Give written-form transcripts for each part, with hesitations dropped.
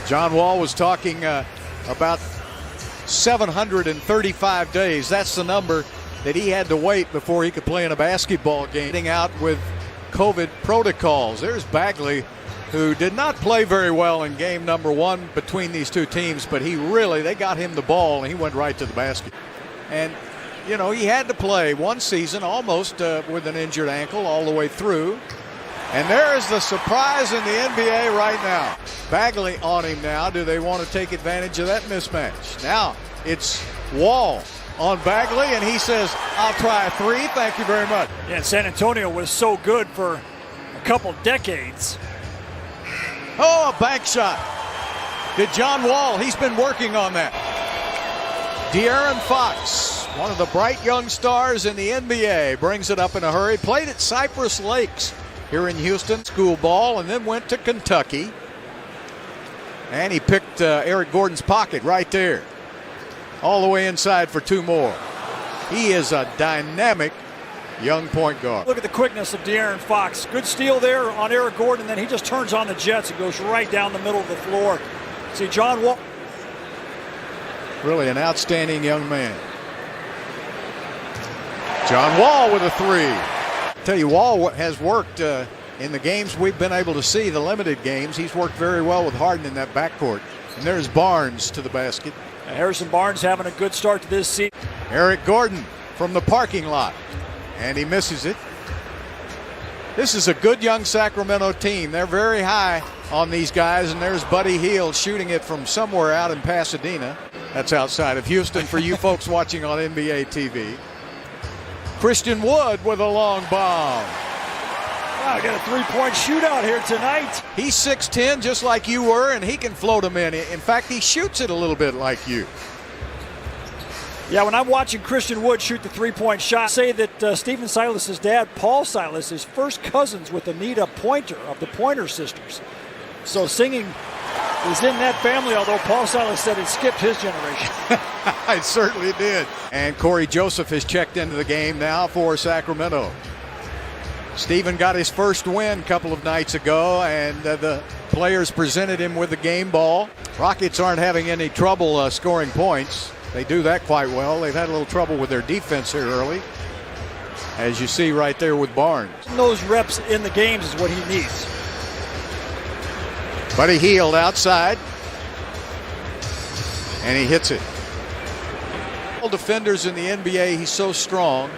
John Wall was talking about 735 days. That's the number that he had to wait before he could play in a basketball game. Getting out with COVID protocols. There's Bagley, who did not play very well in game number one between these two teams, but they got him the ball and he went right to the basket. And, you know, he had to play one season almost with an injured ankle all the way through. And there is the surprise in the NBA right now. Bagley on him now. Do they want to take advantage of that mismatch? Now it's Wall on Bagley, and he says, I'll try a three. Thank you very much. Yeah, San Antonio was so good for a couple decades. Oh, a bank shot. Did John Wall, he's been working on that. De'Aaron Fox, one of the bright young stars in the NBA, brings it up in a hurry. Played at Cypress Lakes here in Houston, school ball, and then went to Kentucky. And he picked Eric Gordon's pocket right there. All the way inside for two more. He is a dynamic young point guard. Look at the quickness of De'Aaron Fox. Good steal there on Eric Gordon, then he just turns on the Jets and goes right down the middle of the floor. See, John Wall. Really an outstanding young man. John Wall with a three. I tell you, Wall has worked in the games we've been able to see, the limited games. He's worked very well with Harden in that backcourt. And there's Barnes to the basket. Harrison Barnes having a good start to this season. Eric Gordon from the parking lot. And he misses it. This is a good young Sacramento team. They're very high on these guys. And there's Buddy Hield shooting it from somewhere out in Pasadena. That's outside of Houston for you folks watching on NBA TV. Christian Wood with a long bomb. Wow, got a three-point shootout here tonight. He's 6'10", just like you were, and he can float them in. In fact, he shoots it a little bit like you. Yeah, when I'm watching Christian Wood shoot the three-point shot, say that Stephen Silas's dad, Paul Silas, is first cousins with Anita Pointer of the Pointer Sisters. So singing is in that family, although Paul Silas said it skipped his generation. It certainly did. And Corey Joseph has checked into the game now for Sacramento. Stephen got his first win a couple of nights ago, and the players presented him with the game ball. Rockets aren't having any trouble scoring points. They do that quite well. They've had a little trouble with their defense here early, as you see right there with Barnes. Those reps in the games is what he needs. Buddy Hield outside, and he hits it. All defenders in the NBA, he's so strong.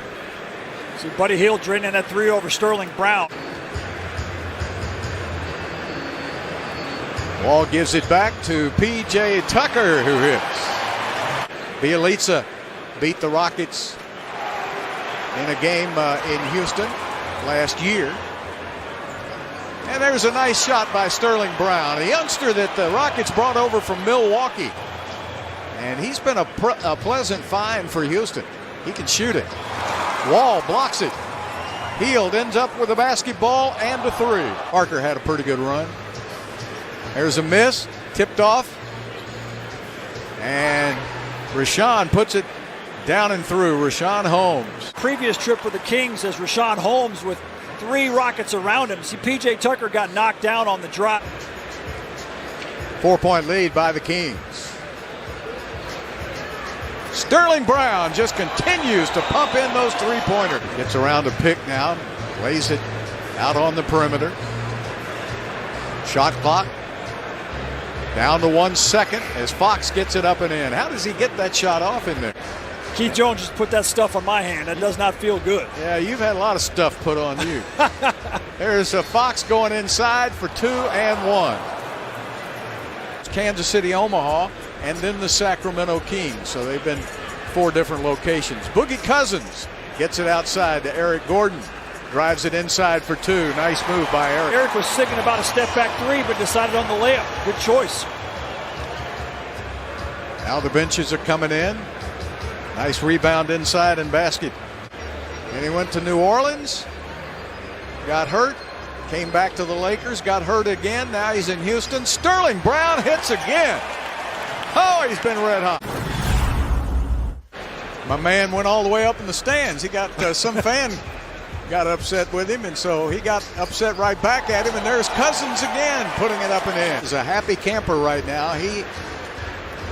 See Buddy Hield draining that three over Sterling Brown. Wall gives it back to P.J. Tucker, who hits. 𝗬𝗟𝗓 beat the Rockets in a game in Houston last year. And there's a nice shot by Sterling Brown, a youngster that the Rockets brought over from Milwaukee. And he's been a pleasant find for Houston. He can shoot it. Wall blocks it. Hield ends up with a basketball and a three. Parker had a pretty good run. There's a miss, tipped off. And Richaun puts it down and through. Richaun Holmes. Previous trip for the Kings as Richaun Holmes with three Rockets around him. See, P.J. Tucker got knocked down on the drop. 4-point lead by the Kings. Sterling Brown just continues to pump in those three-pointers. Gets around a pick now, lays it out on the perimeter. Shot clock down to 1 second as Fox gets it up and in. How does he get that shot off in there? Keith Jones just put that stuff on my hand. That does not feel good. Yeah, you've had a lot of stuff put on you. There's a Fox going inside for 2 and 1. It's Kansas City, Omaha, and then the Sacramento Kings. So they've been 4 different locations. Boogie Cousins gets it outside to Eric Gordon. Drives it inside for 2. Nice move by Eric. Eric was thinking about a step-back three, but decided on the layup. Good choice. Now the benches are coming in. Nice rebound inside and basket. And he went to New Orleans. Got hurt. Came back to the Lakers. Got hurt again. Now he's in Houston. Sterling Brown hits again. Oh, he's been red hot. My man went all the way up in the stands. He got some fan got upset with him, and so he got upset right back at him, and there's Cousins again putting it up and in. He's a happy camper right now. He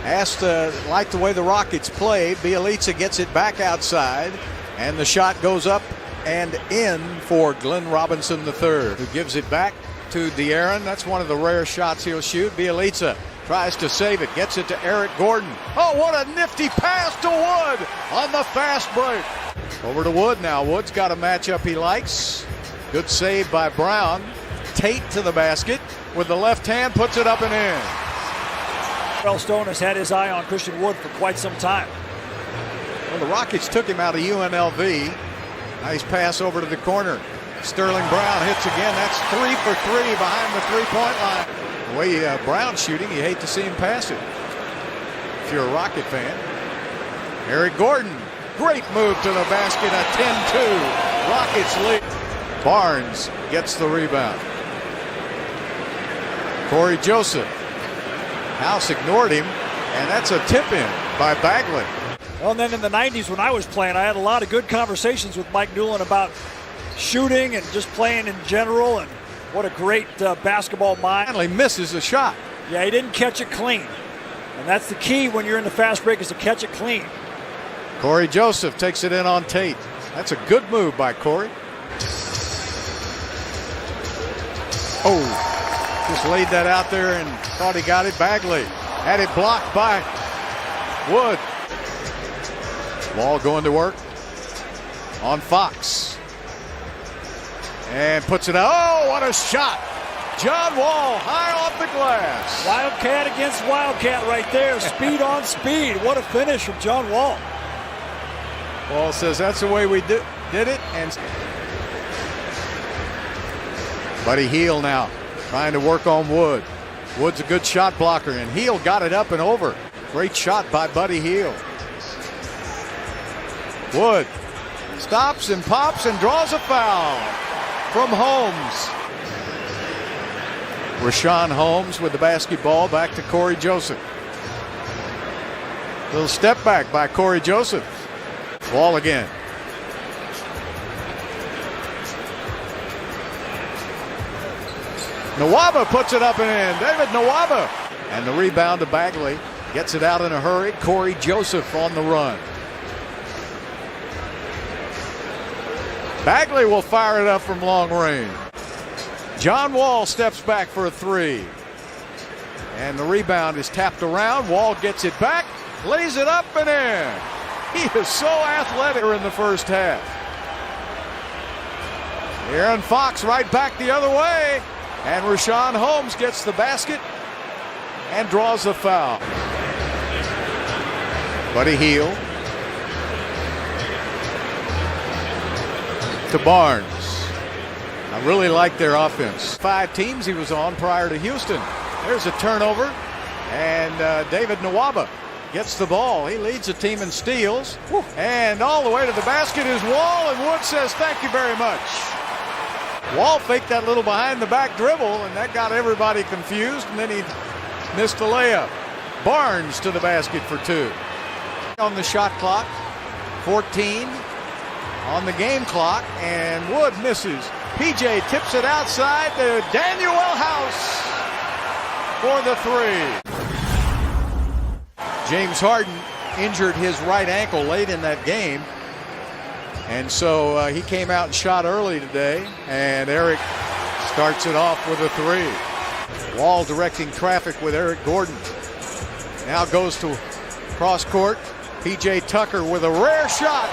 asked to like the way the Rockets play. 𝗦𝗨𝗕𝗦𝗖𝗥 gets it back outside, and the shot goes up and in for Glenn Robinson III, who gives it back to De'Aaron. That's one of the rare shots he'll shoot. 𝗦𝗨𝗕𝗦𝗖𝗥 tries to save it, gets it to Eric Gordon. Oh, what a nifty pass to Wood on the fast break. Over to Wood now. Wood's got a matchup he likes. Good save by Brown. Tate to the basket with the left hand, puts it up and in. Well, Stone has had his eye on Christian Wood for quite some time. Well, the Rockets took him out of UNLV. Nice pass over to the corner. Sterling Brown hits again. That's 3 for 3 behind the three-point line. The way Brown's shooting, you hate to see him pass it if you're a Rocket fan. Eric Gordon, great move to the basket, a 10-2. Rockets lead. Barnes gets the rebound. Corey Joseph. House ignored him, and that's a tip-in by Bagley. Well, and then in the 90s when I was playing, I had a lot of good conversations with Mike Newland about shooting and just playing in general, and what a great basketball mind. Finally misses a shot. Yeah, he didn't catch it clean. And that's the key when you're in the fast break, is to catch it clean. Corey Joseph takes it in on Tate. That's a good move by Corey. Oh, just laid that out there and thought he got it. Bagley had it blocked by Wood. Wall going to work on Fox. And puts it out. Oh, what a shot. John Wall high off the glass. Wildcat against Wildcat right there. Speed on speed. What a finish from John Wall. Wall says that's the way we did it. And Buddy Hield now trying to work on Wood. Wood's a good shot blocker, and Hield got it up and over. Great shot by Buddy Hield. Wood stops and pops and draws a foul from Holmes. Richaun Holmes with the basketball, back to Corey Joseph. Little step back by Corey Joseph. Wall again. 𝗦𝗨𝗦𝗕𝗦𝗡 puts it up and in. David 𝗦𝗨𝗦. And the rebound to Bagley. Gets it out in a hurry. Corey Joseph on the run. Bagley will fire it up from long range. John Wall steps back for a three. And the rebound is tapped around. Wall gets it back, lays it up and in. He is so athletic in the first half. Aaron Fox right back the other way. And Richaun Holmes gets the basket and draws the foul. Buddy Hield to Barnes. I really like their offense. 5 teams he was on prior to Houston. There's a turnover, and David 𝗦𝗨𝗦𝗡 gets the ball. He leads the team in steals. And all the way to the basket is Wall, and Wood says thank you very much. Wall faked that little behind the back dribble, and that got everybody confused, and then he missed the layup. Barnes to the basket for 2. On the shot clock, 14 on the game clock, and Wood misses. PJ tips it outside to Daniel House for the 3. James Harden injured his right ankle late in that game, and so he came out and shot early today, and Eric starts it off with a 3. Wall directing traffic with Eric Gordon. Now goes to cross court. PJ Tucker with a rare shot.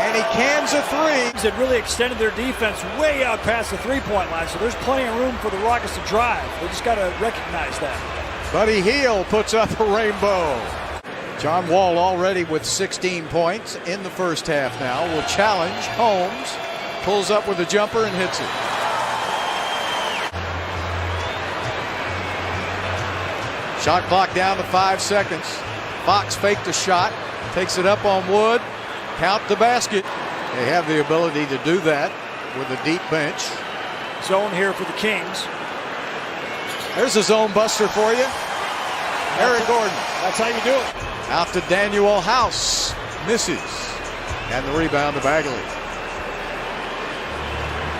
And he cans a 3. That really extended their defense way out past the three-point line, so there's plenty of room for the Rockets to drive. They just got to recognize that. Buddy Hield puts up a rainbow. John Wall already with 16 points in the first half now. Will challenge Holmes. Pulls up with a jumper and hits it. Shot clock down to 5 seconds. Fox faked a shot. Takes it up on Wood. Count the basket. They have the ability to do that with a deep bench. Zone here for the Kings. There's a zone buster for you. Eric Gordon. That's how you do it. Out to Daniel House. Misses. And the rebound to Bagley.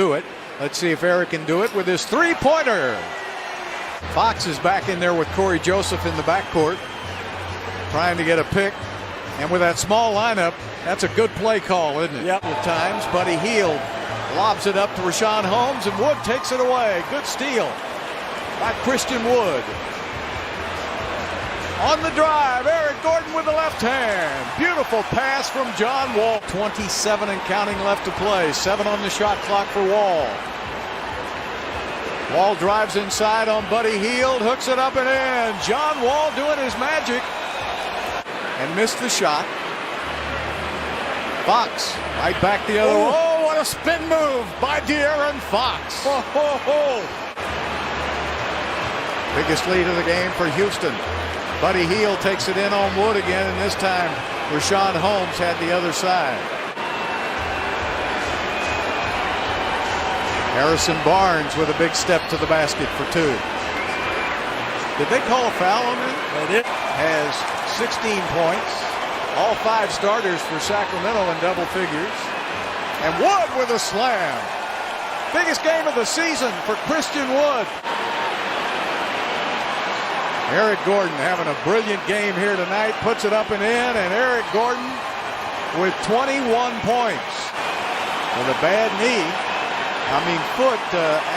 to it. Let's see if Eric can do it with his three-pointer. Fox is back in there with Corey Joseph in the backcourt, trying to get a pick. And with that small lineup, that's a good play call, isn't it? Yep. At times, Buddy Hield lobs it up to Richaun Holmes, and Wood takes it away. Good steal by Christian Wood. On the drive, Eric Gordon with the left hand. Beautiful pass from John Wall. 27 and counting left to play. 7 on the shot clock for Wall. Wall drives inside on Buddy Hield, hooks it up and in. John Wall doing his magic and missed the shot. Fox right back the other way. Oh, what a spin move by De'Aaron Fox. Ho, ho, ho. Biggest lead of the game for Houston. Buddy Hield takes it in on Wood again, and this time Richaun Holmes had the other side. Harrison Barnes with a big step to the basket for 2. Did they call a foul on him? They did. Has 16 points. All 5 starters for Sacramento in double figures. And Wood with a slam. Biggest game of the season for Christian Wood. Eric Gordon having a brilliant game here tonight. Puts it up and in. And Eric Gordon with 21 points. With a bad foot,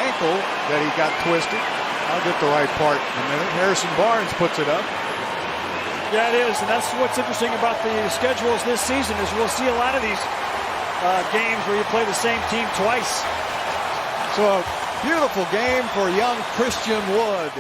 ankle that he got twisted. I'll get the right part in a minute. Harrison Barnes puts it up. Yeah, it is, and that's what's interesting about the schedules this season is we'll see a lot of these games where you play the same team twice. So a beautiful game for young Christian Wood.